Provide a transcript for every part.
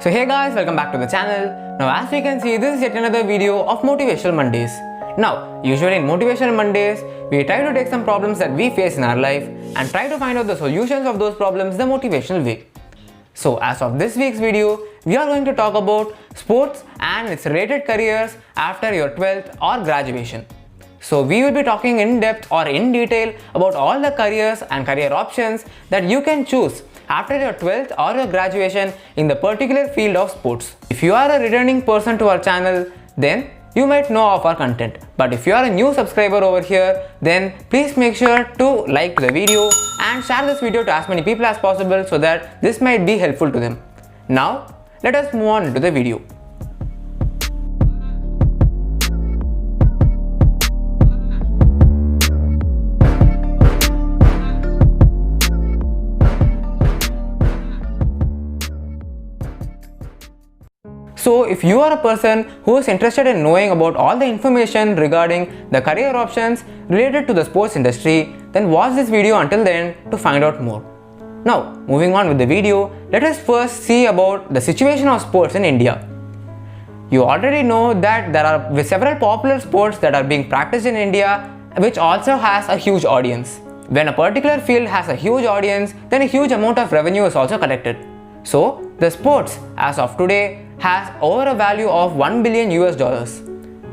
So hey guys, welcome back to the channel. Now as we can see, this is yet another video of Motivational Mondays. Now, usually in Motivational Mondays, we try to take some problems that we face in our life and try to find out the solutions of those problems the motivational way. So as of this week's video, we are going to talk about sports and its related careers after your 12th or graduation. So we will be talking in depth or in detail about all the careers and career options that you can choose after your 12th or your graduation in the particular field of sports. If you are a returning person to our channel, then you might know of our content. But if you are a new subscriber over here, then please make sure to like the video and share this video to as many people as possible so that this might be helpful to them. Now, let us move on into the video. So if you are a person who is interested in knowing about all the information regarding the career options related to the sports industry, then watch this video until the end to find out more. Now, moving on with the video, let us first see about the situation of sports in India. You already know that there are several popular sports that are being practiced in India, which also has a huge audience. When a particular field has a huge audience, then a huge amount of revenue is also collected. So, the sports as of today has over a value of $1 billion US.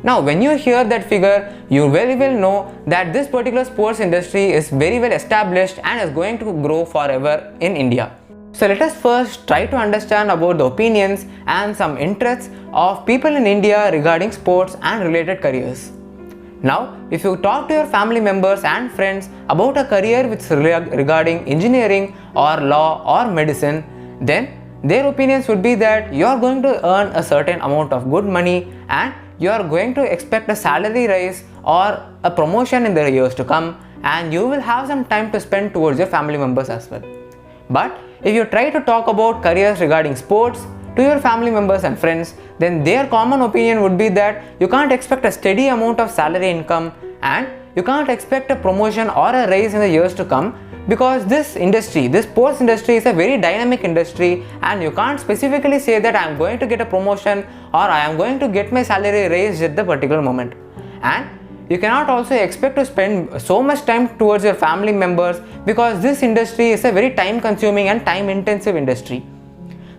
Now, when you hear that figure, you very well know that this particular sports industry is very well established and is going to grow forever in India. So let us first try to understand about the opinions and some interests of people in India regarding sports and related careers. Now, if you talk to your family members and friends about a career which is regarding engineering or law or medicine, then their opinions would be that you are going to earn a certain amount of good money and you are going to expect a salary rise or a promotion in the years to come, and you will have some time to spend towards your family members as well. But if you try to talk about careers regarding sports to your family members and friends, then their common opinion would be that you can't expect a steady amount of salary income and you can't expect a promotion or a raise in the years to come, because this sports industry is a very dynamic industry and you can't specifically say that I am going to get a promotion or I am going to get my salary raised at the particular moment. And you cannot also expect to spend so much time towards your family members, because this industry is a very time consuming and time intensive industry.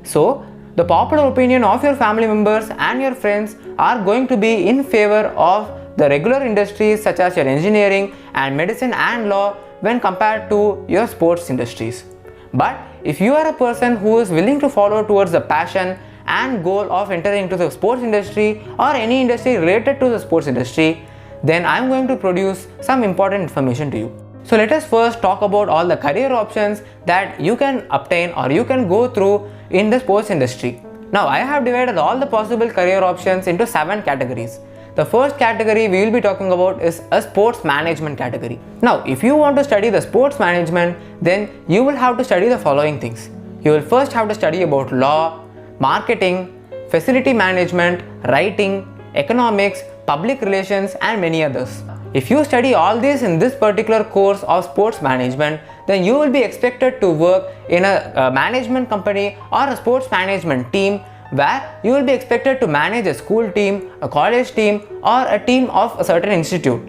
So the popular opinion of your family members and your friends are going to be in favor of the regular industries such as your engineering and medicine and law when compared to your sports industries. But if you are a person who is willing to follow towards the passion and goal of entering into the sports industry or any industry related to the sports industry, then I am going to produce some important information to you. So let us first talk about all the career options that you can obtain or you can go through in the sports industry. Now, I have divided all the possible career options into 7 categories. The first category we will be talking about is a sports management category. Now, if you want to study the sports management, then you will have to study the following things. You will first have to study about law, marketing, facility management, writing, economics, public relations and many others. If you study all these in this particular course of sports management, then you will be expected to work in a management company or a sports management team, where you will be expected to manage a school team, a college team or a team of a certain institute.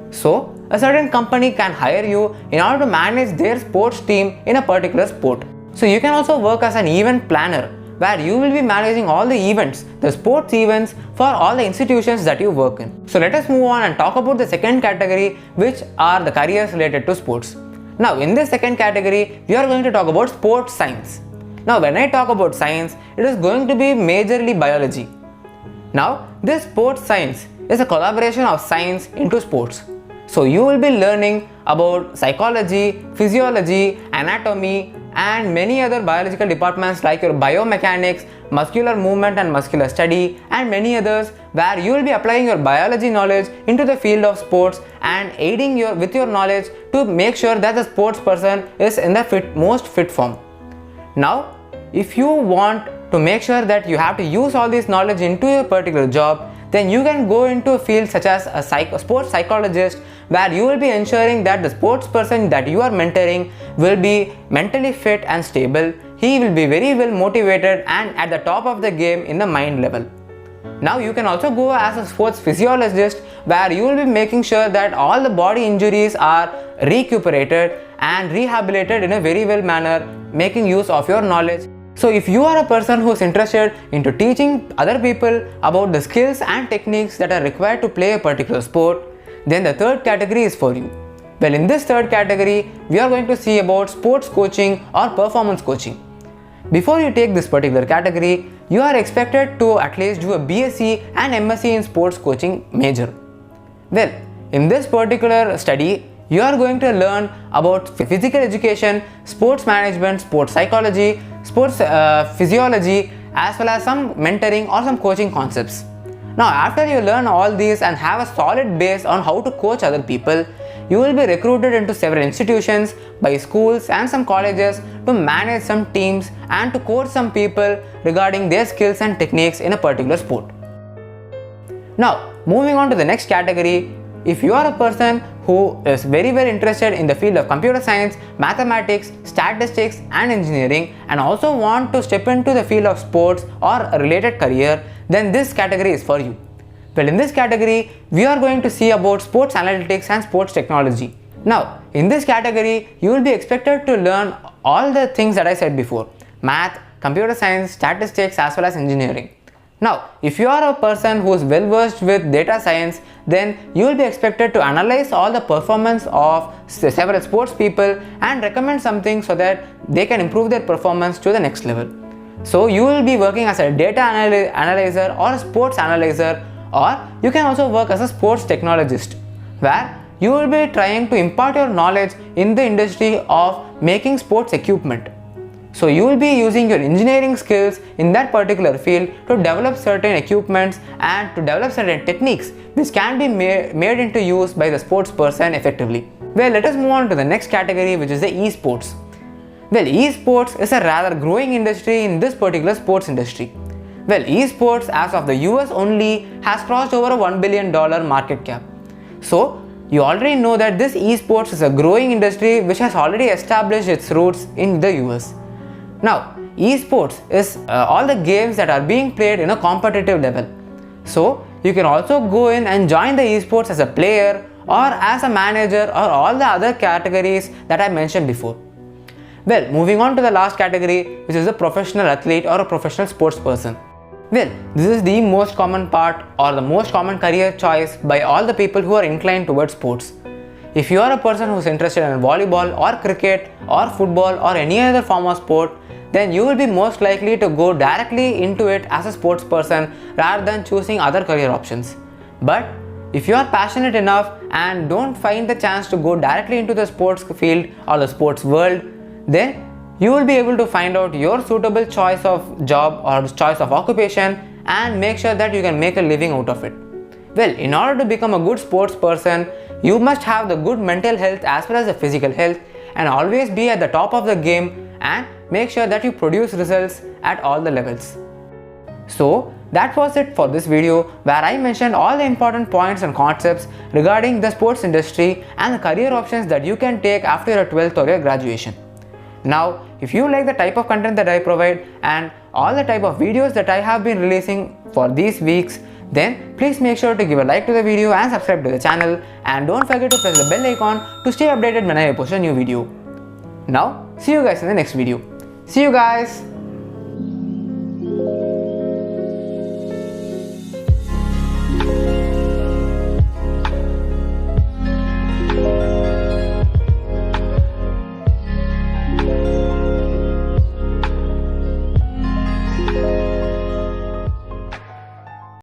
So, a certain company can hire you in order to manage their sports team in a particular sport. So, you can also work as an event planner, where you will be managing all the events, the sports events for all the institutions that you work in. So, let us move on and talk about the second category, which are the careers related to sports. Now, in this second category, we are going to talk about sports science. Now, when I talk about science, it is going to be majorly biology. Now, this sports science is a collaboration of science into sports. So, you will be learning about psychology, physiology, anatomy and many other biological departments like your biomechanics, muscular movement and muscular study and many others, where you will be applying your biology knowledge into the field of sports and aiding with your knowledge to make sure that the sports person is in the most fit form. Now, if you want to make sure that you have to use all this knowledge into your particular job, then you can go into a field such as a sports psychologist, where you will be ensuring that the sports person that you are mentoring will be mentally fit and stable. he will be very well motivated and at the top of the game in the mind level. Now you can also go as a sports physiologist, where you will be making sure that all the body injuries are recuperated and rehabilitated in a very well manner, making use of your knowledge. So if you are a person who is interested into teaching other people about the skills and techniques that are required to play a particular sport, then the third category is for you. Well, in this third category, we are going to see about sports coaching or performance coaching. Before you take this particular category, you are expected to at least do a BSc and MSc in sports coaching major. Well, in this particular study, you are going to learn about physical education, sports management, sports psychology, sports physiology, as well as some mentoring or some coaching concepts. Now, after you learn all these and have a solid base on how to coach other people, you will be recruited into several institutions by schools and some colleges to manage some teams and to coach some people regarding their skills and techniques in a particular sport. Now, moving on to the next category, if you are a person who is very interested in the field of computer science, mathematics, statistics and engineering, and also want to step into the field of sports or a related career, then this category is for you. Well, in this category, we are going to see about sports analytics and sports technology. Now, in this category, you will be expected to learn all the things that I said before: math, computer science, statistics, as well as engineering. Now, if you are a person who is well versed with data science, then you will be expected to analyze all the performance of several sports people and recommend something so that they can improve their performance to the next level. So you will be working as a data analyzer or a sports analyzer, or you can also work as a sports technologist, where you will be trying to impart your knowledge in the industry of making sports equipment. So you will be using your engineering skills in that particular field to develop certain equipments and to develop certain techniques which can be made into use by the sports person effectively. Well, let us move on to the next category, which is the esports. Well, esports is a rather growing industry in this particular sports industry. Well, esports as of the US only has crossed over a $1 billion market cap. So you already know that this esports is a growing industry which has already established its roots in the US. Now, esports is all the games that are being played in a competitive level. So you can also go in and join the esports as a player or as a manager or all the other categories that I mentioned before. Well, moving on to the last category, which is a professional athlete or a professional sports person. Well, this is the most common part or the most common career choice by all the people who are inclined towards sports. If you are a person who is interested in volleyball or cricket or football or any other form of sport, then you will be most likely to go directly into it as a sports person rather than choosing other career options. But if you are passionate enough and don't find the chance to go directly into the sports field or the sports world, then you will be able to find out your suitable choice of job or choice of occupation and make sure that you can make a living out of it. Well, in order to become a good sports person, you must have the good mental health as well as the physical health, and always be at the top of the game and make sure that you produce results at all the levels. So that was it for this video, where I mentioned all the important points and concepts regarding the sports industry and the career options that you can take after your 12th or your graduation. Now, if you like the type of content that I provide and all the type of videos that I have been releasing for these weeks, then please make sure to give a like to the video and subscribe to the channel, and don't forget to press the bell icon to stay updated when I post a new video. Now, see you guys in the next video. See you guys!